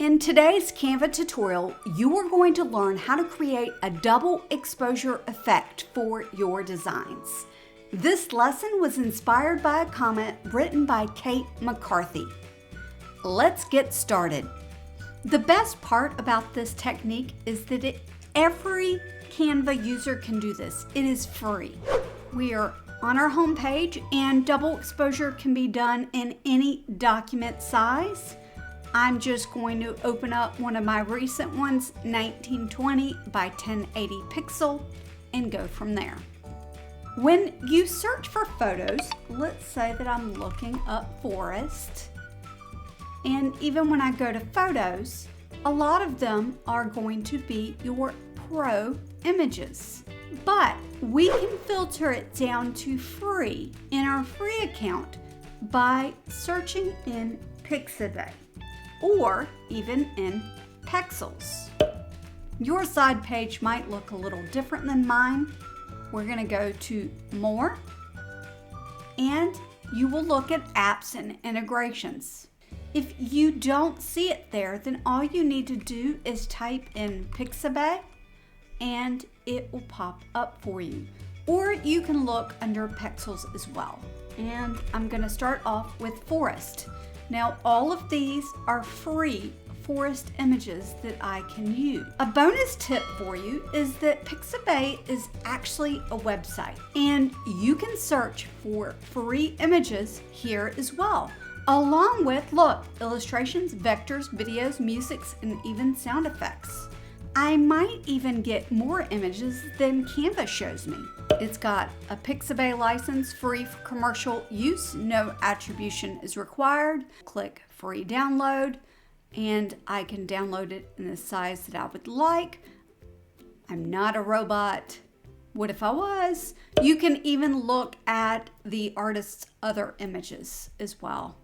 In today's Canva tutorial, you are going to learn how to create a double exposure effect for your designs. This lesson was inspired by a comment written by Kate McCarthy. Let's get started. The best part about this technique is that every Canva user can do this. It is free. We are on our home page, and double exposure can be done in any document size. I'm just going to open up one of my recent ones, 1920 by 1080 pixel, and go from there. When you search for photos, let's say that I'm looking up forest, and even when I go to photos, a lot of them are going to be your pro images. But we can filter it down to free in our free account by searching in Pixabay or even in Pexels. Your side page might look a little different than mine. We're going to go to More, and you will look at Apps and Integrations. If you don't see it there, then all you need to do is type in Pixabay and it will pop up for you. Or you can look under Pexels as well. And I'm going to start off with Forest. Now, all of these are free forest images that I can use. A bonus tip for you is that Pixabay is actually a website, and you can search for free images here as well, along with, look, illustrations, vectors, videos, musics, and even sound effects. I might even get more images than Canva shows me. It's got a Pixabay license, free for commercial use, no attribution is required. Click free download, and I can download it in the size that I would like. I'm not a robot. What if I was? You can even look at the artist's other images as well.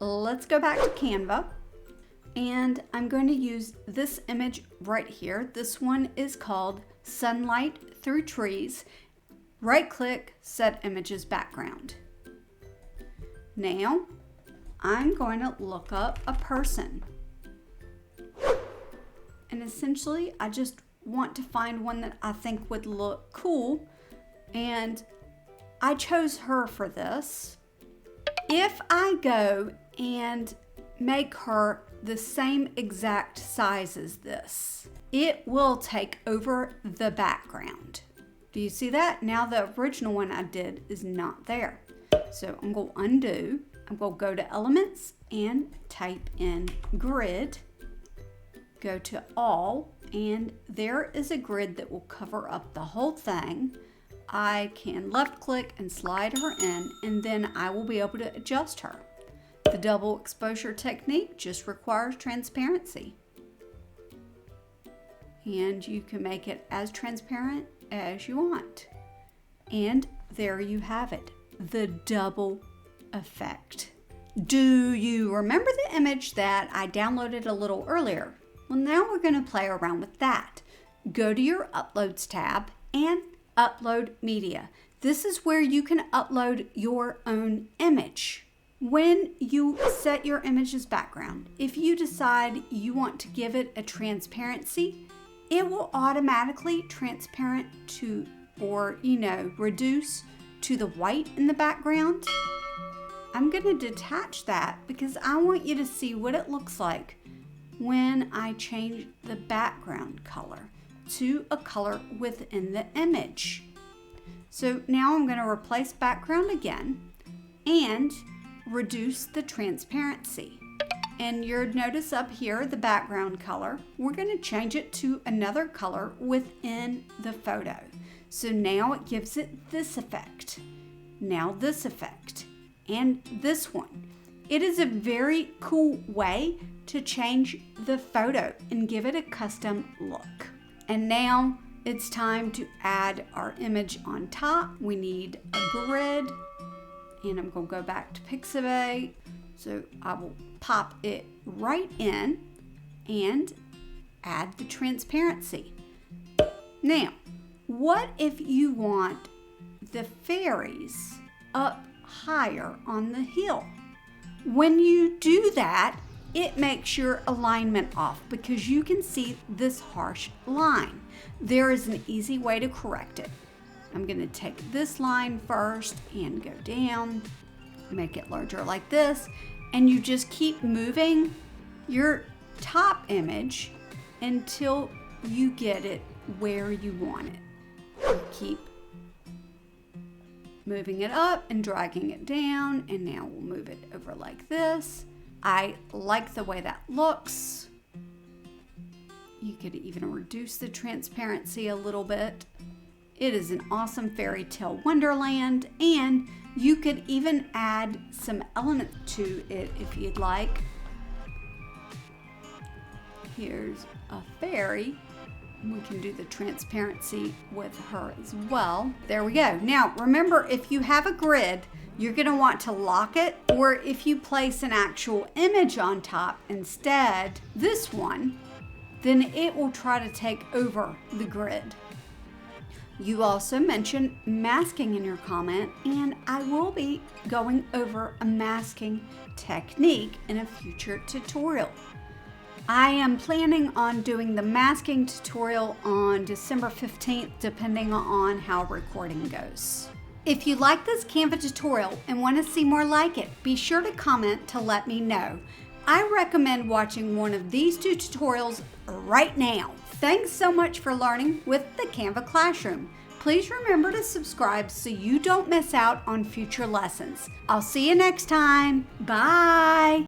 Let's go back to Canva. And I'm going to use this image right here. This one is called Sunlight Through Trees. Right click, set images background. Now, I'm going to look up a person. And essentially, I just want to find one that I think would look cool. And I chose her for this. If I go and make her the same exact size as this, it will take over the background. Do you see that? Now the original one I did is not there. So I'm going to undo. I'm going to go to Elements and type in Grid. Go to All, and there is a grid that will cover up the whole thing. I can left click and slide her in, and then I will be able to adjust her. The double exposure technique just requires transparency. And you can make it as transparent as you want. And there you have it, the double effect. Do you remember the image that I downloaded a little earlier? Well, now we're going to play around with that. Go to your Uploads tab and Upload Media. This is where you can upload your own image. When you set your image's background, if you decide you want to give it a transparency, it will automatically transparent to, or reduce to the white in the background. I'm going to detach that because I want you to see what it looks like when I change the background color to a color within the image. So now I'm going to replace background again and reduce the transparency. And you'll notice up here the background color, we're going to change it to another color within the photo. So now it gives it this effect. Now this effect. And this one. It is a very cool way to change the photo and give it a custom look. And now it's time to add our image on top. We need a grid. And I'm going to go back to Pixabay. So I will pop it right in and add the transparency. Now, what if you want the fairies up higher on the hill? When you do that, it makes your alignment off because you can see this harsh line. There is an easy way to correct it. I'm going to take this line first and go down, make it larger like this, and you just keep moving your top image until you get it where you want it. Keep moving it up and dragging it down, and now we'll move it over like this. I like the way that looks. You could even reduce the transparency a little bit. It is an awesome fairy tale wonderland, and you could even add some elements to it if you'd like. Here's a fairy. We can do the transparency with her as well. There we go. Now, remember, if you have a grid, you're going to want to lock it, or if you place an actual image on top instead, this one, then it will try to take over the grid. You also mentioned masking in your comment, and I will be going over a masking technique in a future tutorial. I am planning on doing the masking tutorial on December 15th, depending on how recording goes. If you like this Canva tutorial and want to see more like it, be sure to comment to let me know. I recommend watching one of these two tutorials right now. Thanks so much for learning with the Canva Classroom. Please remember to subscribe so you don't miss out on future lessons. I'll see you next time. Bye.